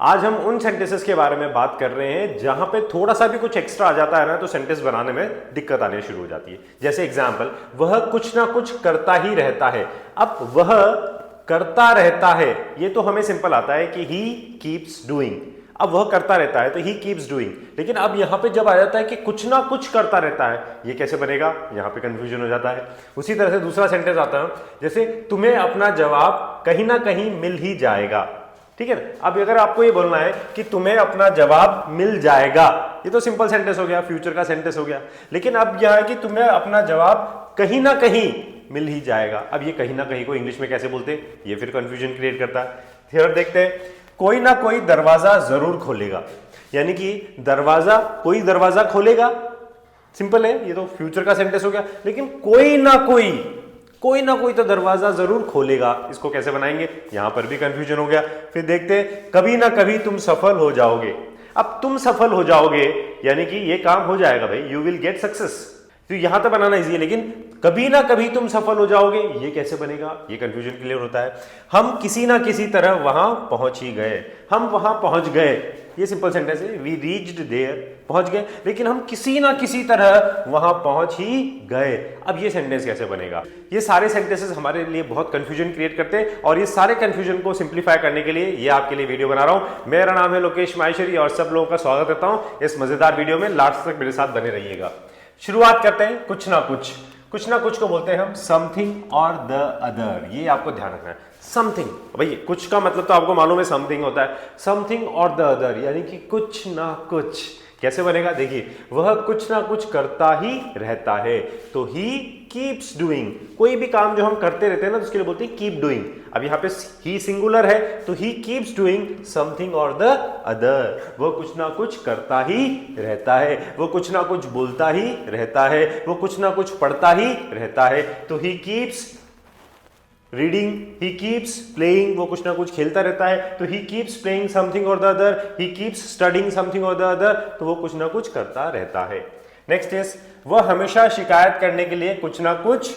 आज हम उन सेंटेंसेस के बारे में बात कर रहे हैं जहां पे थोड़ा सा भी कुछ एक्स्ट्रा आ जाता है ना तो सेंटेंस बनाने में दिक्कत आनी शुरू हो जाती है। जैसे एग्जांपल, वह कुछ ना कुछ करता ही रहता है। अब वह करता रहता है, ये तो हमें सिंपल आता है कि ही कीप्स डूइंग। अब वह करता रहता है तो ही कीप्स डूइंग, लेकिन अब यहां पे जब आ जाता है कि कुछ ना कुछ करता रहता है, ये कैसे बनेगा? यहां पे कंफ्यूजन हो जाता है। उसी तरह से दूसरा सेंटेंस आता है, जैसे तुम्हें अपना जवाब कहीं ना कहीं मिल ही जाएगा। ठीक है ना? अब अगर आपको ये बोलना है कि तुम्हें अपना जवाब मिल जाएगा, ये तो सिंपल सेंटेंस हो गया, फ्यूचर का सेंटेंस हो गया। लेकिन अब यह है कि तुम्हें अपना जवाब कहीं ना कहीं मिल ही जाएगा। अब ये कहीं ना कहीं को इंग्लिश में कैसे बोलते हैं? ये फिर कंफ्यूजन क्रिएट करता है। फिर देखते हैं, कोई ना कोई दरवाजा जरूर खोलेगा, यानी कि दरवाजा, कोई दरवाजा खोलेगा, सिंपल है, ये तो फ्यूचर का सेंटेंस हो गया। लेकिन कोई ना कोई तो दरवाजा जरूर खोलेगा, इसको कैसे बनाएंगे? यहां पर भी कंफ्यूजन हो गया। फिर देखते हैं, कभी ना कभी तुम सफल हो जाओगे। अब तुम सफल हो जाओगे यानी कि ये काम हो जाएगा भाई, यू विल गेट सक्सेस। तो यहां तक बनाना इजी है, लेकिन कभी ना कभी तुम सफल हो जाओगे, ये कैसे बनेगा? ये कंफ्यूजन क्लियर होता है। हम किसी ना किसी तरह वहां पहुंच ही गए, हम वहां पहुंच गए, ये सिंपल सेंटेंस है, वी रीच्ड देयर, पहुंच गए, लेकिन हम किसी ना किसी तरह वहां पहुंच ही गए। अब ये सेंटेंस कैसे बनेगा? ये सारे सेंटेंसेस हमारे लिए बहुत कंफ्यूजन क्रिएट करते हैं, और ये सारे कंफ्यूजन को सिंप्लीफाई करने के लिए ये आपके लिए वीडियो बना रहा हूं। मेरा नाम है लोकेश माहेश्वरी और सब लोगों का स्वागत करता हूं इस मजेदार वीडियो में। लास्ट तक मेरे साथ बने रहिएगा। शुरुआत करते हैं, कुछ ना कुछ को बोलते हैं हम समथिंग और द अदर। ये आपको ध्यान रखना है। समथिंग, भाई कुछ का मतलब तो आपको मालूम है समथिंग होता है, समथिंग और द अदर यानी कि कुछ ना कुछ। कैसे बनेगा? देखिए, वह कुछ ना कुछ करता ही रहता है, तो ही कीप्स डूइंग। कोई भी काम जो हम करते रहते हैं ना तो उसके लिए बोलते हैं कीप डूइंग। अब यहां पे ही सिंगुलर है तो he keeps doing something or the other. वो कुछ ना कुछ करता ही रहता है, वो कुछ ना कुछ बोलता ही रहता है, वो कुछ ना कुछ पढ़ता ही रहता है, तो he keeps reading, he keeps playing, वो कुछ ना कुछ खेलता रहता है, तो he keeps playing something or the other, he keeps studying something or the other, तो वो कुछ ना कुछ करता रहता है। नेक्स्ट इज, वह हमेशा शिकायत करने के लिए कुछ ना कुछ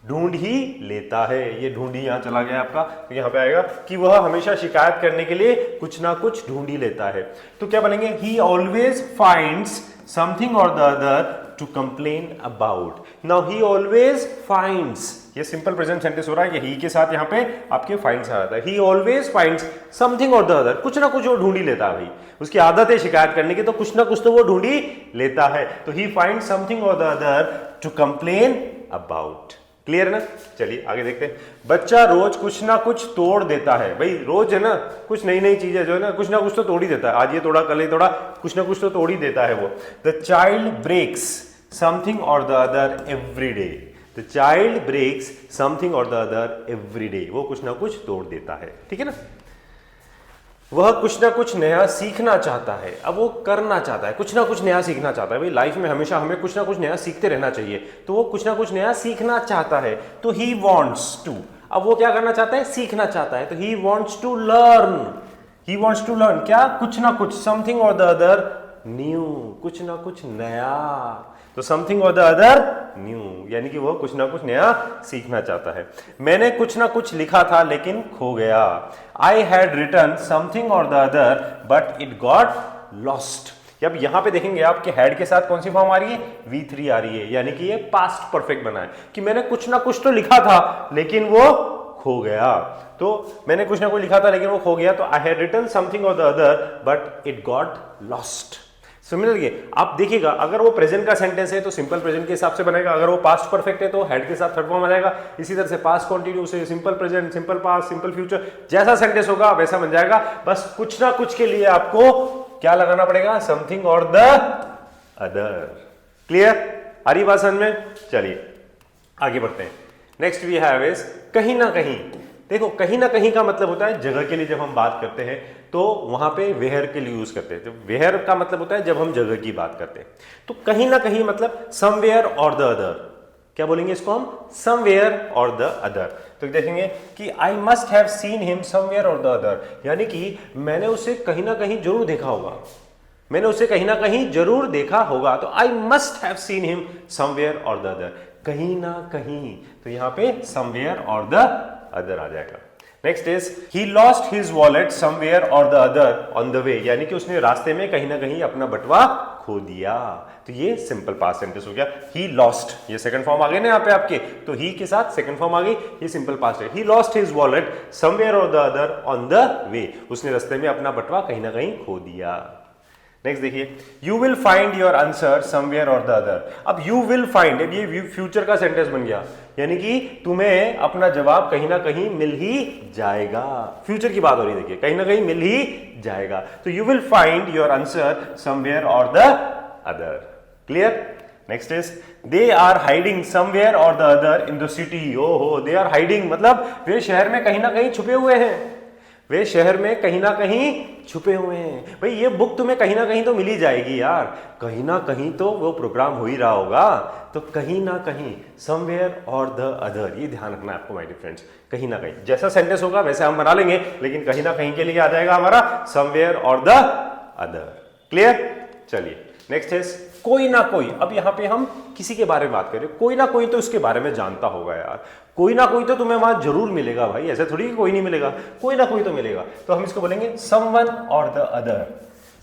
ढूंढ ही लेता है। ये ढूंढ ही यहां चला गया आपका, तो यहां पे आएगा कि वह हमेशा शिकायत करने के लिए कुछ ना कुछ ढूंढ ही लेता है। तो क्या बनेंगे? He always finds something or the other to complain about. Now he always finds, ये सिंपल प्रेजेंट सेंटेंस हो रहा है कि ही के साथ यहां पे आपके फाइंड्स आ जाता है। ही always finds something or the other, कुछ ना कुछ वो ढूंढ ही लेता है भाई, उसकी आदत है शिकायत करने की, तो कुछ ना कुछ तो वो ढूंढ ही लेता है। तो he finds something or the other to complain about. Clear ना? चलिए आगे देखते हैं। बच्चा रोज कुछ ना कुछ तोड़ देता है। भाई रोज है ना, कुछ नई नई चीजें जो है ना कुछ तो तोड़ ही देता है। आज ये तोड़ा, कल ये तोड़ा, कुछ ना कुछ तो तोड़ ही देता है वो। The child breaks something or the other every day. The child breaks something or the other every day, वो कुछ ना कुछ तोड़ देता है। ठीक है ना? वह कुछ ना कुछ नया सीखना चाहता है। अब वो करना चाहता है, कुछ ना कुछ नया सीखना चाहता है। भाई लाइफ में हमेशा हमें कुछ ना कुछ नया सीखते रहना चाहिए, तो वो कुछ ना कुछ नया सीखना चाहता है, तो ही वॉन्ट्स टू। अब वो क्या करना चाहता है? सीखना चाहता है, तो he wants to learn. He wants to learn क्या? कुछ ना कुछ, something or the other new, कुछ ना कुछ नया। तो something or the other new यानी कि वो कुछ ना कुछ नया सीखना चाहता है। मैंने कुछ ना कुछ लिखा था लेकिन खो गया। I had written something or the other but it got lost. अब यहां पे देखेंगे आपके हैड के साथ कौन सी फॉर्म आ रही है? V3 आ रही है, यानी कि ये पास्ट परफेक्ट बना है कि मैंने कुछ ना कुछ तो लिखा था लेकिन वो खो गया। तो मैंने कुछ ना कुछ लिखा था लेकिन वो खो गया, तो I had written something or the other but it got lost. Similarly आप देखिएगा, अगर वो प्रेजेंट का सेंटेंस है तो सिंपल प्रेजेंट के हिसाब से बनेगा, अगर वो पास्ट परफेक्ट है तो हेड के साथ थर्ड फॉर्म आ जाएगा। इसी तरह से पास्ट कंटिन्यूअस से simple present, simple past, simple future, जैसा सेंटेंस होगा वैसा बन जाएगा। बस कुछ ना कुछ के लिए आपको क्या लगाना पड़ेगा? Something or the other. Clear? आ रही बात समझ में? चलिए आगे बढ़ते हैं। नेक्स्ट वी हैव इज कहीं ना कहीं। देखो, कहीं ना कहीं का मतलब होता है जगह के लिए जब हम बात करते हैं तो वहां पे वेयर के लिए यूज करते हैं। तो वेयर का मतलब होता है जब हम जगह की बात करते हैं। तो कहीं ना कहीं मतलब समवेयर और द अदर। क्या बोलेंगे इसको हम? Somewhere or the other. तो देखेंगे कि I must have seen him somewhere or the other, यानी कि मैंने उसे कहीं ना कहीं जरूर देखा होगा, मैंने उसे कहीं ना कहीं जरूर देखा होगा। तो I must have seen him somewhere or the other, कहीं ना कहीं। तो यहां पे समवेयर और द अदर आ जाएगा। Next is he lost his wallet somewhere or the other on the way, यानी कि उसने रास्ते में कहीं ना कहीं अपना बटुआ खो दिया। तो ये सिंपल पास्ट सेंटेंस हो गया। ही लॉस्ट, ये सेकंड फॉर्म आ गए ना यहाँ पे आपके, तो ही के साथ सेकंड फॉर्म आ गई, ये सिंपल पास्ट है। He lost his wallet somewhere or the other on the way, उसने रास्ते में अपना बटुआ कहीं ना कहीं खो दिया। नेक्स्ट देखिए, you will find your answer somewhere or the other. अब यू विल फाइंड, ये फ्यूचर का सेंटेंस बन गया, यानी कि तुम्हें अपना जवाब कहीं ना कहीं मिल ही जाएगा। फ्यूचर की बात हो रही है, देखिए कहीं ना कहीं मिल ही जाएगा। तो you will find your answer somewhere or the other. Clear? Next is they are hiding somewhere or the other in the city. ओहो, दे आर हाइडिंग मतलब वे शहर में कहीं ना कहीं छुपे हुए हैं, वे शहर में कहीं ना कहीं छुपे हुए हैं। भाई ये बुक तुम्हें कहीं ना कहीं तो मिल ही जाएगी यार, कहीं ना कहीं तो वो प्रोग्राम हो ही रहा होगा। तो कहीं ना कहीं, समवेयर और द अदर, ये ध्यान रखना है आपको माय डियर फ्रेंड्स। कहीं ना कहीं जैसा सेंटेंस होगा वैसे हम बना लेंगे, लेकिन कहीं ना कहीं के लिए आ जाएगा हमारा somewhere or the other. Clear? चलिए नेक्स्ट इज कोई ना कोई। अब यहां पे हम किसी के बारे में बात करें, कोई ना कोई तो इसके बारे में जानता होगा यार, कोई ना कोई तो तुम्हें वहां जरूर मिलेगा भाई, ऐसे थोड़ी कोई नहीं मिलेगा, कोई ना कोई तो मिलेगा। तो हम इसको बोलेंगे someone or the other,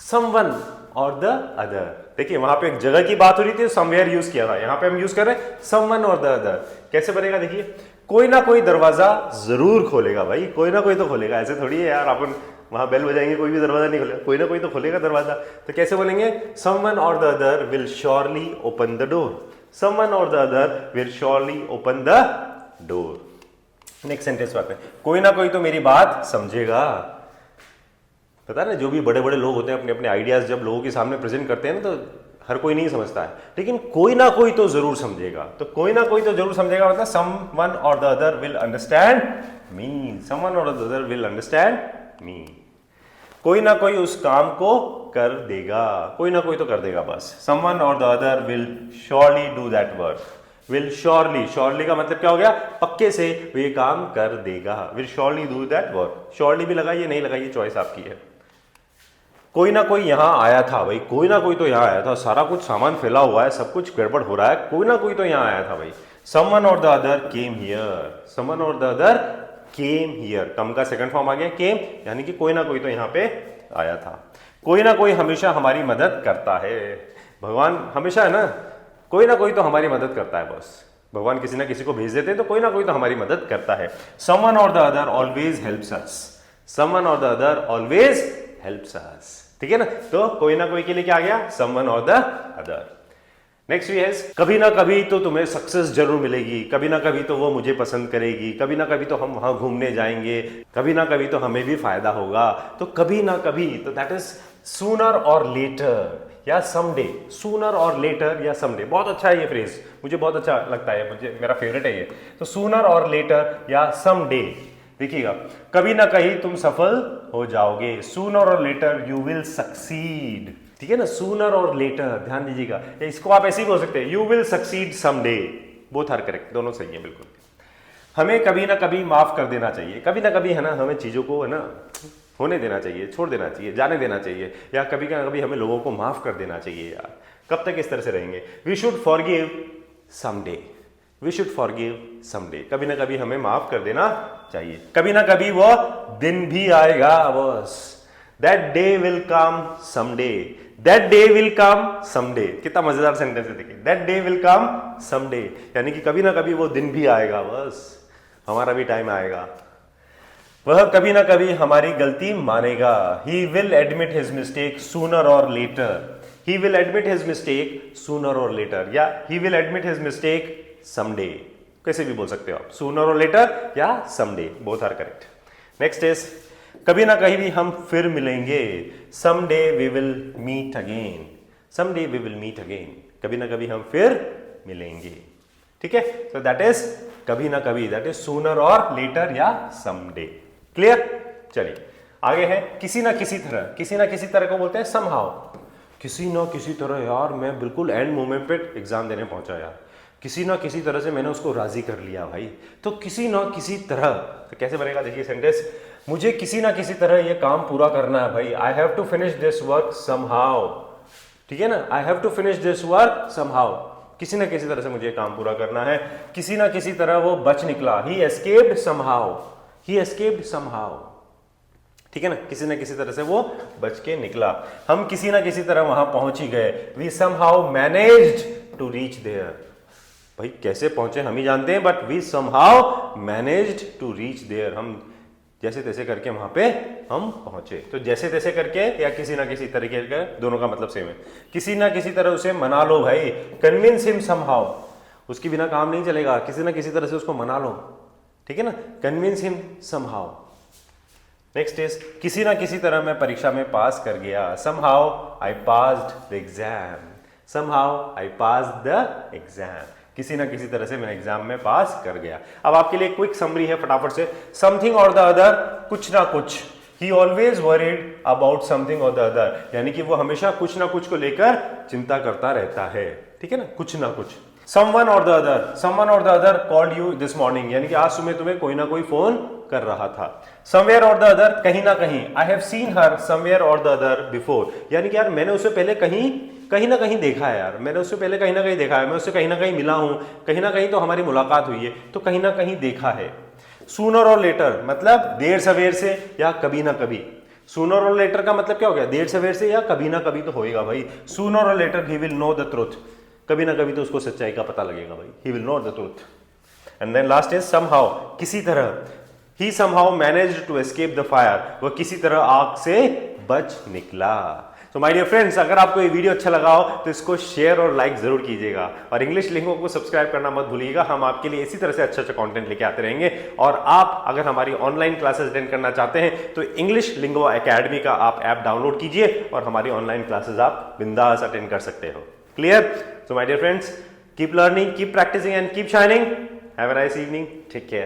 someone or the other. देखिए वहां पे एक जगह की बात हो रही थी, समवेयर यूज किया था, यहां पे हम यूज कर रहे हैं समवन और द अदर। कैसे बनेगा देखिए, कोई ना कोई दरवाजा जरूर खोलेगा भाई, कोई ना कोई तो खोलेगा, ऐसे थोड़ी है यार अपन वहां बेल बजाएंगे कोई भी दरवाजा नहीं खोलेगा, कोई ना कोई तो खोलेगा दरवाजा। तो कैसे बोलेंगे, someone or the other will surely open the door, someone or the other will surely open the door. Next sentence बात है, कोई ना कोई तो मेरी बात समझेगा। पता ना, जो भी बड़े बड़े लोग होते हैं अपने अपने आइडियाज जब लोगों के सामने प्रेजेंट करते हैं ना, तो हर कोई नहीं समझता है, लेकिन कोई ना कोई तो जरूर समझेगा। तो कोई ना कोई तो जरूर समझेगा मतलब someone or the other will understand me, someone or the other will understand me. कोई ना कोई उस काम को कर देगा, कोई ना कोई तो कर देगा बस। Someone or the other will surely do that work, will surely, surely का मतलब क्या हो गया, पक्के से वो ये काम कर देगा। Will surely do that work, surely भी लगाइए नहीं लगाइए चॉइस आपकी है। कोई ना कोई यहां आया था भाई, कोई ना कोई तो यहां आया था, सारा कुछ सामान फैला हुआ है, सब कुछ गड़बड़ हो रहा है, कोई ना कोई तो यहां आया था भाई। Someone or the other came here, someone or the other came here, कम का सेकंड फॉर्म आ गया केम, यानी कि कोई ना कोई तो यहां पे आया था। कोई ना कोई हमेशा हमारी मदद करता है, भगवान हमेशा है ना, कोई ना कोई तो हमारी मदद करता है बस, भगवान किसी ना किसी को भेज देते हैं तो कोई ना कोई तो हमारी मदद करता है। Someone or the other always helps us, someone or the other always helps us. ठीक है ना, तो कोई ना कोई के लिए क्या आ गया, someone or the other. Next है कभी ना कभी तो तुम्हें सक्सेस जरूर मिलेगी, कभी ना कभी तो वो मुझे पसंद करेगी, कभी ना कभी तो हम वहां घूमने जाएंगे, कभी ना कभी तो हमें भी फायदा होगा। तो कभी ना कभी, तो that is sooner or later या समडे, सूनर और लेटर या समडे। बहुत अच्छा है ये फ्रेज, मुझे बहुत अच्छा लगता है, मुझे मेरा फेवरेट है ये। तो सूनर और लेटर या समडे, देखिएगा कभी ना कहीं तुम सफल हो जाओगे, sooner or letter you will succeed. ठीक है ना, सूनर और लेटर, ध्यान दीजिएगा, इसको आप ऐसे ही बोल सकते हैं, you will succeed someday, both are correct, दोनों सही है बिल्कुल। हमें कभी ना कभी माफ कर देना चाहिए, कभी ना कभी है ना, हमें चीजों को है ना होने देना चाहिए, छोड़ देना चाहिए, जाने देना चाहिए, या कभी ना कभी हमें लोगों को माफ कर देना चाहिए यार। कब तक इस तरह से रहेंगे, we should forgive someday, we should forgive someday, कभी ना कभी हमें माफ कर देना चाहिए, कभी ना कभी वो दिन भी आएगा बस, that day will come someday, that day will come someday. कितना मजेदार सेंटेंस है देखिए, that day will come someday, यानी कि कभी ना कभी वो दिन भी आएगा बस, हमारा भी टाइम आएगा। वह कभी ना कभी हमारी गलती मानेगा, he will admit his mistake sooner or later, he will admit his mistake sooner or later, या he will admit his mistake someday, कैसे भी बोल सकते हो आप, सूनर और लेटर या someday, both are correct. Next is कभी ना कहीं भी हम फिर मिलेंगे, someday we will meet again, someday we will meet again, कभी ना कभी हम फिर मिलेंगे। ठीक है, तो दैट इज कभी ना कभी, that is sooner or later या समडे। क्लियर? चलिए आगे है किसी ना किसी तरह, किसी ना किसी तरह को बोलते हैं समहाउ, किसी ना किसी तरह यार मैं बिल्कुल एंड मोमेंट पे एग्जाम देने पहुंचा यार, किसी ना किसी तरह से मैंने उसको राजी कर लिया भाई, तो किसी ना किसी तरह, तो कैसे बनेगा देखिए सेंटेंस, मुझे किसी ना किसी तरह ये काम पूरा करना है भाई, I have to finish this work somehow. ठीक है ना, I have to finish this work somehow, किसी ना किसी तरह से मुझे काम पूरा करना है, किसी ना किसी तरह वो बच निकला, ही एस्केप्ड समहाउ, ही एस्केप्ड समहाउ, ठीक है ना, किसी ना किसी तरह से वो बच के निकला। हम किसी ना किसी तरह वहां पहुंच ही गए। We somehow managed to reach there, भाई कैसे पहुंचे हम ही जानते हैं, but we somehow managed to reach there, हम जैसे तैसे करके वहां पे हम पहुंचे। तो जैसे तैसे करके या किसी ना किसी तरीके का, दोनों का मतलब सेम है। किसी ना किसी तरह उसे मना लो भाई, कन्विंस हिम समहाउ, उसके बिना काम नहीं चलेगा, किसी ना किसी तरह से उसको मना लो, ठीक है ना, convince him somehow. Next is किसी ना किसी तरह मैं परीक्षा में पास कर गया, somehow I passed the exam, somehow I passed the exam, किसी ना किसी तरह से मैं एग्जाम में पास कर गया। अब आपके लिए क्विक समरी है फटाफट से, समथिंग और द अदर, कुछ ना कुछ, ही always worried about something or the other, यानी कि वो हमेशा कुछ ना कुछ को लेकर चिंता करता रहता है, ठीक है ना, कुछ ना कुछ। Someone or the other, someone or the other called you this morning, यानी कि आज सुबह तुम्हें कोई ना कोई फोन कर रहा था। समवेयर और द अदर, कहीं ना कहीं, I have seen her somewhere or the other before, यानी कि यार मैंने उसे पहले कहीं ना कहीं देखा है, यार मैंने उससे पहले कहीं ना कहीं देखा है, मैं उससे कहीं ना कहीं मिला हूं, कहीं ना कहीं तो हमारी मुलाकात हुई है, तो कहीं ना कहीं देखा है। सूनर और लेटर, मतलब देर सवेर से या कभी ना कभी। सूनर और लेटर का मतलब क्या हो गया, देर सवेर से या कभी ना कभी तो होएगा भाई। Sooner or later he will know the truth, कभी ना कभी तो उसको सच्चाई का पता लगेगा भाई, he will know the truth. And then last is somehow, किसी तरह, he somehow managed to escape the fire, वह किसी तरह आग से बच निकला। तो माय डियर फ्रेंड्स, अगर आपको ये वीडियो अच्छा लगा हो तो इसको शेयर और लाइक जरूर कीजिएगा, और इंग्लिश लिंगो को सब्सक्राइब करना मत भूलिएगा। हम आपके लिए इसी तरह से अच्छा अच्छा कंटेंट लेके आते रहेंगे। और आप अगर हमारी ऑनलाइन क्लासेस अटेंड करना चाहते हैं तो इंग्लिश लिंगो एकेडमी का आप ऐप डाउनलोड कीजिए और हमारी ऑनलाइन क्लासेस आप बिंदास अटेंड कर सकते हो। Clear? So my dear friends, keep learning, keep practicing and keep shining. Have a nice evening. Take care.